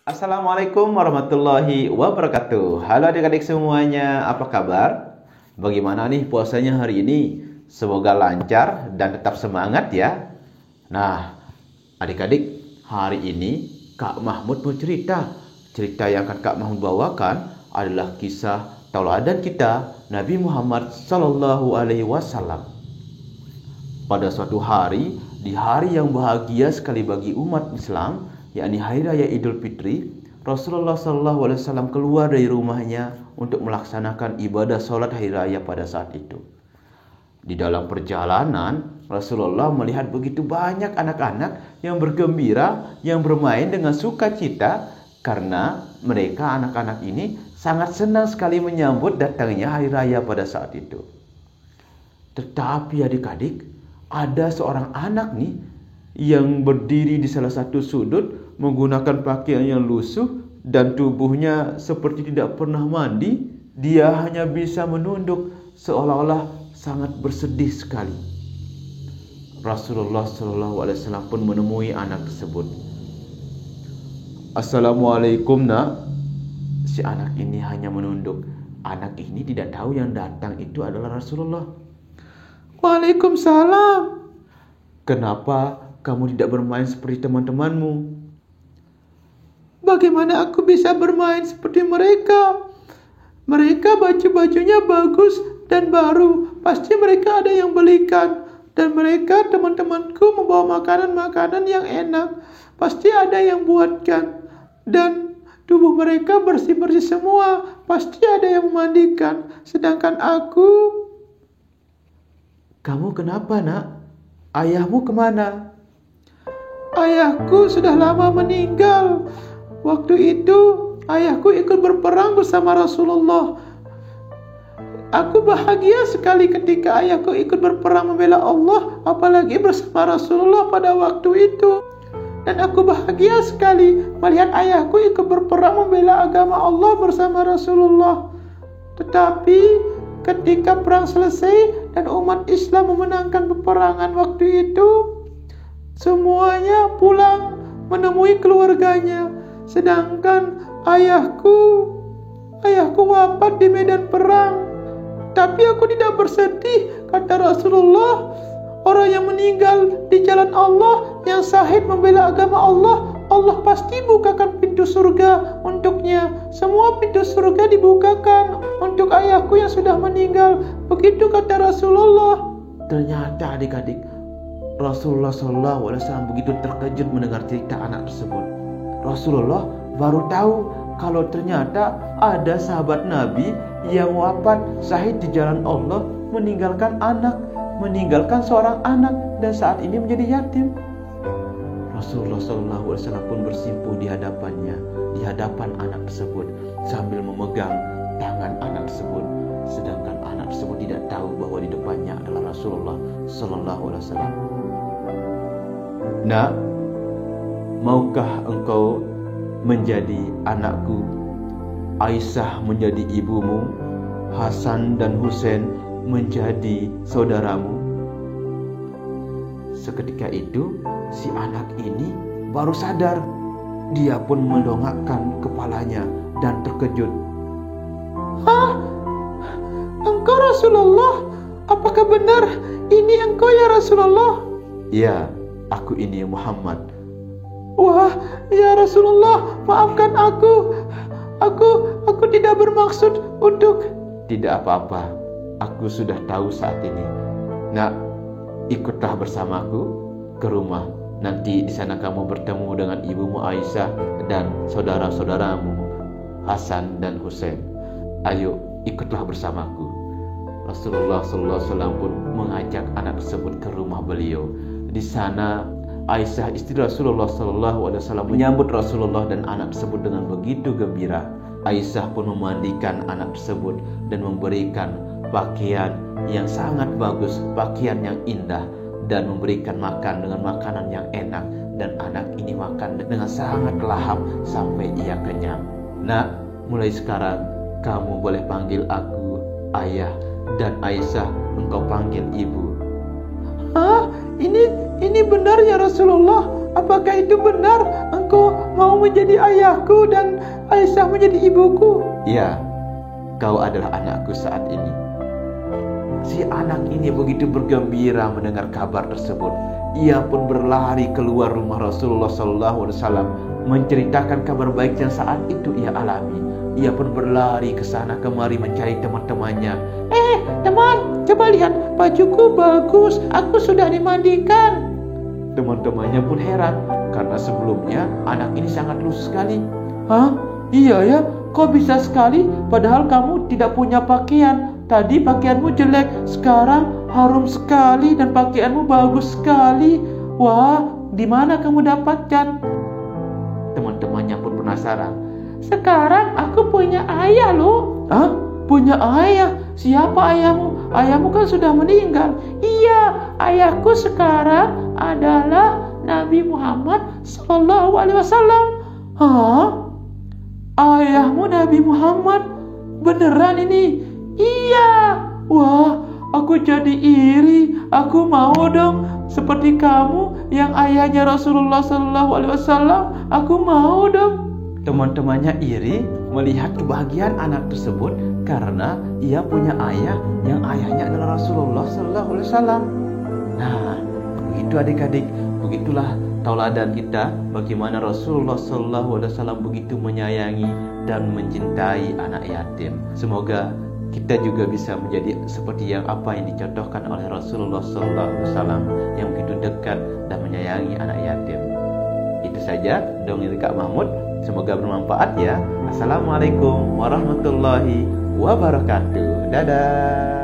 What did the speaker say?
Assalamualaikum warahmatullahi wabarakatuh. Halo adik-adik semuanya, apa kabar? Bagaimana nih puasanya hari ini? Semoga lancar dan tetap semangat ya. Nah, adik-adik, hari ini Kak Mahmud mau cerita. Cerita yang akan Kak Mahmud bawakan adalah kisah tauladan kita Nabi Muhammad Sallallahu Alaihi Wasallam. Pada suatu hari, di hari yang bahagia sekali bagi umat Islam, yakni Hari Raya Idul Fitri, Rasulullah SAW keluar dari rumahnya untuk melaksanakan ibadah sholat Hari Raya pada saat itu. Di dalam perjalanan, Rasulullah melihat begitu banyak anak-anak yang bergembira, yang bermain dengan sukacita, karena mereka anak-anak ini sangat senang sekali menyambut datangnya Hari Raya pada saat itu. Tetapi adik-adik, ada seorang anak nih yang berdiri di salah satu sudut menggunakan pakaian yang lusuh dan tubuhnya seperti tidak pernah mandi. Dia hanya bisa menunduk seolah-olah sangat bersedih sekali. Rasulullah SAW pun menemui anak tersebut. Assalamualaikum nak. Si anak ini hanya menunduk. Anak ini tidak tahu yang datang itu adalah Rasulullah. Waalaikumsalam. Kenapa kamu tidak bermain seperti teman-temanmu? Bagaimana aku bisa bermain seperti mereka? Mereka baju-bajunya bagus dan baru. Pasti mereka ada yang belikan. Dan mereka teman-temanku membawa makanan-makanan yang enak. Pasti ada yang buatkan. Dan tubuh mereka bersih-bersih semua. Pasti ada yang memandikan. Sedangkan aku... Kamu kenapa nak? Ayahmu kemana? Ayahku sudah lama meninggal. Waktu itu ayahku ikut berperang bersama Rasulullah. Aku bahagia sekali ketika ayahku ikut berperang membela Allah, apalagi bersama Rasulullah pada waktu itu. Dan aku bahagia sekali melihat ayahku ikut berperang membela agama Allah bersama Rasulullah. Tetapi ketika perang selesai dan umat Islam memenangkan peperangan waktu itu, semuanya pulang menemui keluarganya. Sedangkan ayahku wafat di medan perang. Tapi aku tidak bersedih, kata Rasulullah. Orang yang meninggal di jalan Allah, yang syahid membela agama Allah, Allah pasti bukakan pintu surga untuknya. Semua pintu surga dibukakan untuk ayahku yang sudah meninggal. Begitu kata Rasulullah. Ternyata adik-adik, Rasulullah SAW begitu terkejut mendengar cerita anak tersebut. Rasulullah baru tahu kalau ternyata ada sahabat Nabi yang wafat syahid di jalan Allah, meninggalkan seorang anak dan saat ini menjadi yatim. Rasulullah SAW pun bersimpuh di hadapannya, di hadapan anak tersebut sambil memegang tangan anak tersebut. Sedangkan anak tersebut tidak tahu bahwa di depannya adalah Rasulullah SAW. Nak, maukah engkau menjadi anakku? Aisyah menjadi ibumu, Hasan dan Husain menjadi saudaramu. Seketika itu, si anak ini baru sadar. Dia pun mendongakkan kepalanya dan terkejut. Hah? Engkau Rasulullah? Apakah benar ini engkau ya Rasulullah? Ya, aku ini Muhammad. Wah, ya Rasulullah, maafkan aku. Aku tidak bermaksud untuk... Tidak apa-apa, aku sudah tahu saat ini. Nak, ikutlah bersamaku ke rumah. Nanti di sana kamu bertemu dengan ibumu Aisyah dan saudara-saudaramu Hasan dan Husain. Ayo, ikutlah bersamaku. Rasulullah SAW pun mengajak anak tersebut ke rumah beliau. Di sana Aisyah istri Rasulullah SAW menyambut Rasulullah dan anak tersebut dengan begitu gembira. Aisyah pun memandikan anak tersebut dan memberikan pakaian yang sangat bagus, pakaian yang indah, dan memberikan makan dengan makanan yang enak. Dan anak ini makan dengan sangat lahap sampai ia kenyang. Nak, mulai sekarang kamu boleh panggil aku ayah, dan Aisyah engkau panggil ibu. Hah? Ini benar ya Rasulullah? Apakah itu benar? engkau mau menjadi ayahku dan Aisyah menjadi ibuku? Ya, kau adalah anakku saat ini. Si anak ini begitu bergembira mendengar kabar tersebut. Ia pun berlari keluar rumah Rasulullah SAW menceritakan kabar baik yang saat itu ia alami. Ia pun berlari ke sana kemari mencari teman-temannya. Teman, coba lihat, bajuku bagus, aku sudah dimandikan. Teman-temannya pun heran karena sebelumnya anak ini sangat lusuh sekali. Hah? Iya ya, kok bisa sekali padahal kamu tidak punya pakaian. Tadi pakaianmu jelek, sekarang harum sekali dan pakaianmu bagus sekali. Wah, di mana kamu dapatkan? Teman-temannya pun penasaran. Sekarang aku punya ayah loh. Hah? Punya ayah? Siapa ayahmu? Ayahmu kan sudah meninggal. Iya, ayahku sekarang adalah Nabi Muhammad SAW. Hah? Ayahmu Nabi Muhammad? Beneran ini? Iya. Wah, aku jadi iri. Aku mau dong seperti kamu yang ayahnya Rasulullah SAW. Aku mau dong. Teman-temannya iri melihat kebahagiaan anak tersebut karena ia punya ayah yang ayahnya adalah Rasulullah SAW. Nah, begitu adik-adik, begitulah tauladan kita bagaimana Rasulullah SAW begitu menyayangi dan mencintai anak yatim. Semoga kita juga bisa menjadi seperti yang apa yang dicontohkan oleh Rasulullah SAW yang begitu dekat dan menyayangi anak yatim. Itu saja dongeng Kak Mahmud. Semoga bermanfaat ya. Assalamualaikum warahmatullahi wabarakatuh. Dadah.